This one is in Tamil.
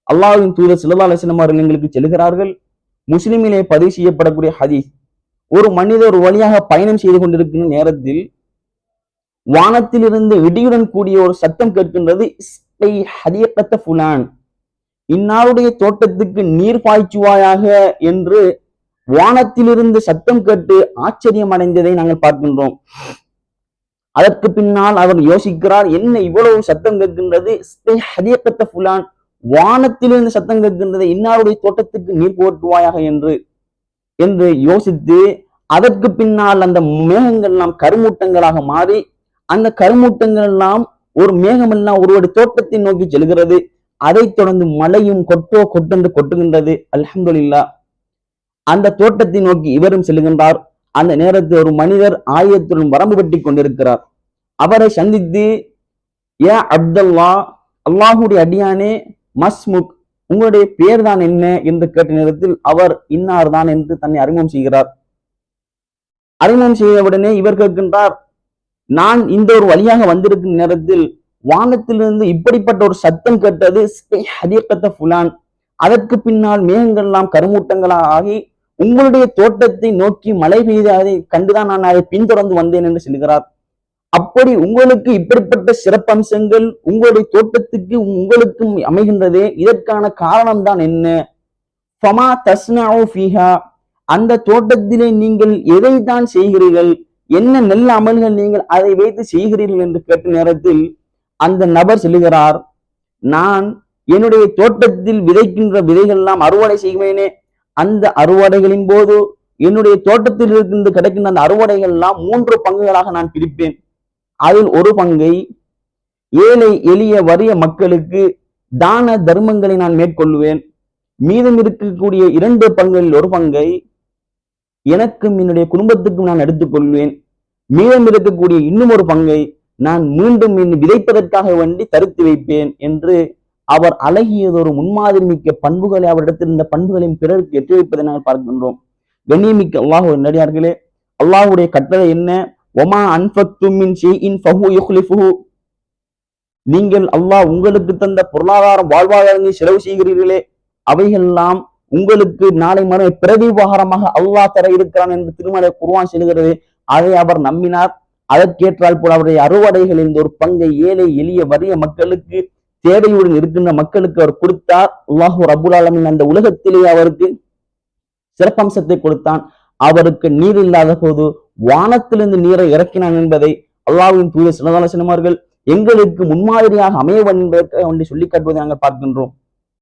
அல்லாஹ்வின் தூதர் ஸல்லல்லாஹு அலைஹி வஸல்லம் அவர்கள் எங்களுக்கு சொல்கிறார்கள், முஸ்லிமிலே பதிவு செய்யப்படக்கூடிய ஹதீஸ், ஒரு மனிதர் ஒரு வழியாக பயணம் செய்து கொண்டிருக்கின்ற நேரத்தில் வானத்திலிருந்து இடியுடன் கூடிய ஒரு சத்தம் கேட்கின்றது. இஸ்கை ஹதீகத்த ஃபுலான், இன்னாருடைய தோட்டத்துக்கு நீர் பாய்ச்சுவாயாக என்று வானத்திலிருந்து சத்தம் கேட்டு ஆச்சரியம் அடைந்ததை நாங்கள் பார்க்கின்றோம். அதற்கு பின்னால் அவர் யோசிக்கிறார், என்ன இவ்வளவு சத்தம் கேட்கின்றது, இஸ்கை ஹதீகத்த ஃபுலான், வானத்திலிருந்து சத்தம் கேட்கின்றது, இன்னாருடைய தோட்டத்துக்கு நீர் போட்டுவாயாக என்று யோசித்து, அதற்கு பின்னால் அந்த மேகங்கள் எல்லாம் கருமூட்டங்களாக மாறி, அந்த கருமூட்டங்கள் எல்லாம் ஒரு மேகம் எல்லாம் ஒருவருடைய தோட்டத்தை நோக்கி செல்கிறது. அதைத் தொடர்ந்து மழையும் கொட்டென்று கொட்டுகின்றது. அல்ஹம்துலில்லாஹ். அந்த தோட்டத்தை நோக்கி இவரும் செல்கின்றார். அந்த நேரத்தில் ஒரு மனிதர் ஆயத்துடன் வரம்பு வெட்டி கொண்டிருக்கிறார். அவரை சந்தித்து, ஏ அப்துல்லா, அல்லாஹுடைய அடியானே, மஸ்முக், உங்களுடைய பெயர் தான் என்ன என்று கேட்ட நேரத்தில் அவர் இன்னார் தான் என்று தன்னை அறிமுகம் செய்கிறார். அறிமுகம் செய்த உடனே இவர் கேட்கின்றார், நான் இந்த ஒரு வழியாக வந்திருக்கும் நேரத்தில் வானத்திலிருந்து இப்படிப்பட்ட ஒரு சத்தம் கேட்டது, ஹதீகத்த ஃபுலான், அதற்கு பின்னால் மேகங்கள் எல்லாம் கருமூட்டங்களாக ஆகி உங்களுடைய தோட்டத்தை நோக்கி மழை பெய்ததை கண்டுதான் நான் அதை பின்தொடர்ந்து வந்தேன் என்று சொல்கிறார். அப்படி உங்களுக்கு இப்படிப்பட்ட சிறப்பம்சங்கள் உங்களுடைய தோட்டத்துக்கு உங்களுக்கும் அமைகின்றதே, இதற்கான காரணம் தான் என்ன? ஃபமா தஸ்னஉ ஃபீஹா, அந்த தோட்டத்திலே நீங்கள் எதை தான் செய்கிறீர்கள், என்ன நல்ல அமல்கள் நீங்கள் அதை வைத்து செய்கிறீர்கள் என்று கேட்ட நேரத்தில் அந்த நபர் சொல்லுகிறார், நான் என்னுடைய தோட்டத்தில் விதைக்கின்ற விதைகள் எல்லாம் அறுவடை செய்வேனே, அந்த அறுவடைகளின் போது என்னுடைய தோட்டத்தில் இருந்து கிடைக்கின்ற அந்த அறுவடைகள் எல்லாம் 3 பங்குகளாக நான் பிரிப்பேன். அதில் ஒரு பங்கை ஏழை எளிய வறிய மக்களுக்கு தான தர்மங்களை நான் மேற்கொள்வேன். மீதம் இருக்கக்கூடிய 2 பங்குகளில் ஒரு பங்கை எனக்கும் என்னுடைய குடும்பத்துக்கும் நான் எடுத்துக்கொள்வேன். மீதம் இருக்கக்கூடிய இன்னும் ஒரு பங்கை நான் மீண்டும் விதைப்பதற்காக வேண்டி தரித்து வைப்பேன் என்று அவர் அழகியதொரு முன்மாதிரி மிக்க பண்புகளை, அவரிடத்தில் இருந்த பண்புகளையும் பிறருக்கு எட்டி வைப்பதை நாங்கள் பார்க்கின்றோம். கண்ணியமிக்க அல்லாஹ் நடிகார்களே, அல்லாஹுடைய கட்டளை என்ன? ஒமா அன்ஃபக்தும் மின் ஷைஇன் ஃபஹு யுக்லிஃபுஹு, நீங்கள் அல்லாஹ் உங்களுக்கு தந்த பொருளாதாரம் வாழ்வாதாரங்களை செலவு செய்கிறீர்களே, அவைகள்லாம் உங்களுக்கு நாளை மறுமை பிரதிபகாரமாக அல்லாஹ் தர இருக்கிறான் என்று திருமலை குர்ஆன் சொல்கிறது. அதை அவர் நம்பினார். அதற்கேற்றால் போல அவருடைய அறுவடைகளில் ஒரு பங்கை ஏழை எளிய வறிய மக்களுக்கு, தேவையுடன் இருக்கின்ற மக்களுக்கு அவர் கொடுத்தார். அல்லாஹு ரப்புல் ஆலமீன் அந்த உலகத்திலேயே அவருக்கு சிறப்பம்சத்தை கொடுத்தான். அவருக்கு நீர் இல்லாத போது வானத்திலிருந்து நீரை இறக்கினான் என்பதை அல்லாஹ்வின் தூதர் ஸல்லல்லாஹு அலைஹி வஸல்லம் அவர்கள் எங்களுக்கு முன்மாதிரியாக அமைய வேண்டும் என்று சொல்லி காட்டுவதை நாங்கள் பார்க்கின்றோம்.